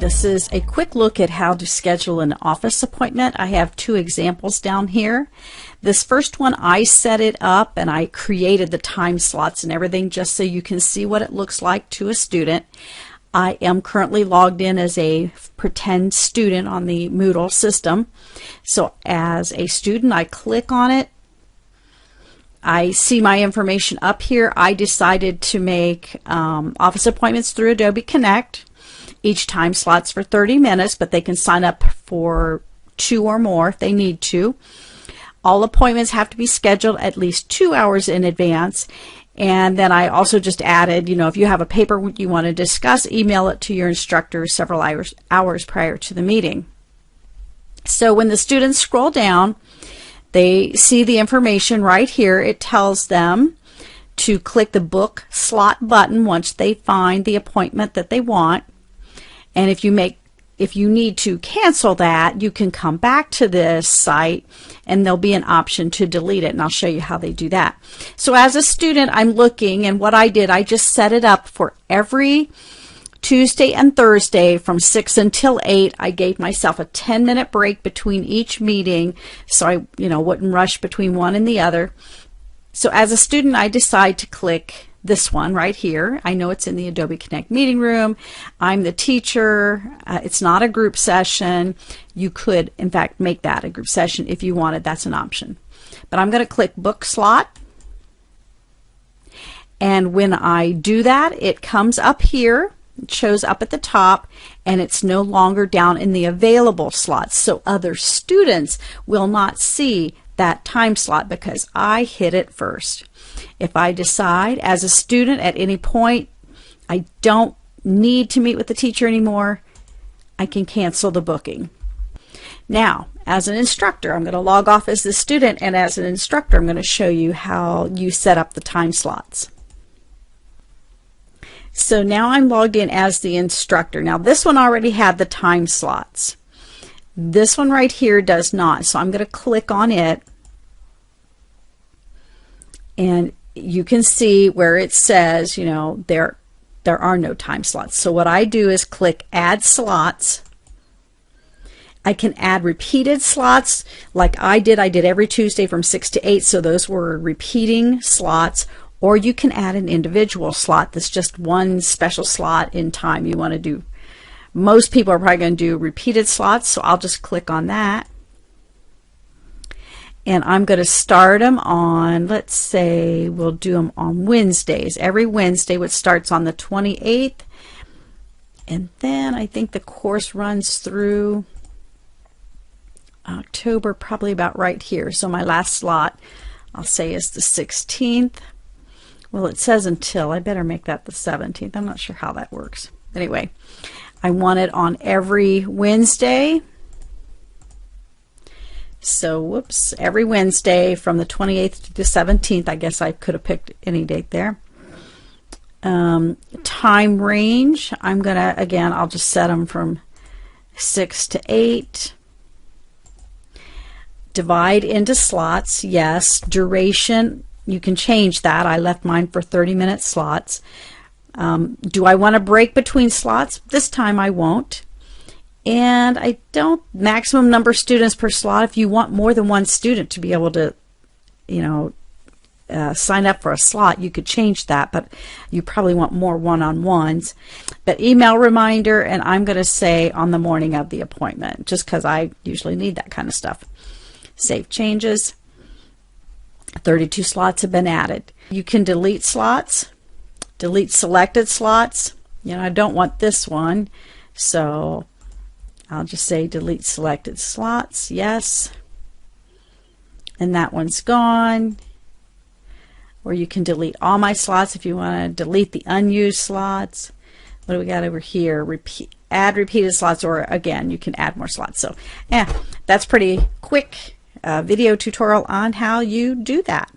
this is a quick look at how to schedule an office appointment. I have two examples down here. This first one, I set it up and I created the time slots and everything just so you can see what it looks like to a student. I am currently logged in as a pretend student on the Moodle system. So as a student, I click on it. I see my information up here. I decided to make office appointments through Adobe Connect. Each time slot's for 30 minutes, but they can sign up for 2 or more if they need to. All appointments have to be scheduled at least 2 hours in advance. And then I also just added, if you have a paper you want to discuss, email it to your instructor several hours prior to the meeting. So when the students scroll down, they see the information right here. It tells them to click the book slot button once they find the appointment that they want. And if you need to cancel that, you can come back to this site and there'll be an option to delete it, and I'll show you how they do that. So as a student, I'm looking, and what I did, I just set it up for every Tuesday and Thursday from 6 until 8. I gave myself a 10-minute break between each meeting so I wouldn't rush between one and the other. So as a student, I decide to click this one right here. I know it's in the Adobe Connect meeting room. I'm the teacher. It's not a group session. You could, in fact, make that a group session if you wanted. That's an option. But I'm going to click book slot. And when I do that, it comes up here. It shows up at the top, and it's no longer down in the available slots. So other students will not see that time slot because I hit it first. If I decide as a student at any point I don't need to meet with the teacher anymore, I can cancel the booking. Now, as an instructor, I'm going to log off as the student, and as an instructor, I'm going to show you how you set up the time slots. So now I'm logged in as the instructor. Now this one already had the time slots. This one right here does not. So I'm going to click on it, and you can see where it says, there are no time slots. So what I do is click Add Slots. I can add repeated slots like I did. I did every Tuesday from 6 to 8, so those were repeating slots. Or you can add an individual slot that's just one special slot in time you want to do. Most people are probably going to do repeated slots, so I'll just click on that. And I'm going to start them on, let's say we'll do them on Wednesdays. Every Wednesday, which starts on the 28th. And then I think the course runs through October, probably about right here. So my last slot, I'll say, is the 16th. Well, it says until. I better make that the 17th. I'm not sure how that works. Anyway, I want it on every Wednesday. So, whoops, every Wednesday from the 28th to the 17th. I guess I could have picked any date there. Time range, I'm going to, again, I'll just set them from 6 to 8. Divide into slots, yes. Duration, you can change that. I left mine for 30-minute slots. Do I want to break between slots? This time I won't. And I don't, maximum number of students per slot. If you want more than one student to be able to, sign up for a slot, you could change that, but you probably want more one-on-ones. But email reminder, and I'm going to say on the morning of the appointment, just because I usually need that kind of stuff. Save changes. 32 slots have been added. You can delete slots, delete selected slots. I don't want this one, so I'll just say delete selected slots, yes. And that one's gone. Or you can delete all my slots if you want to delete the unused slots. What do we got over here? Add repeated slots, or again, you can add more slots. So, yeah, that's pretty quick video tutorial on how you do that.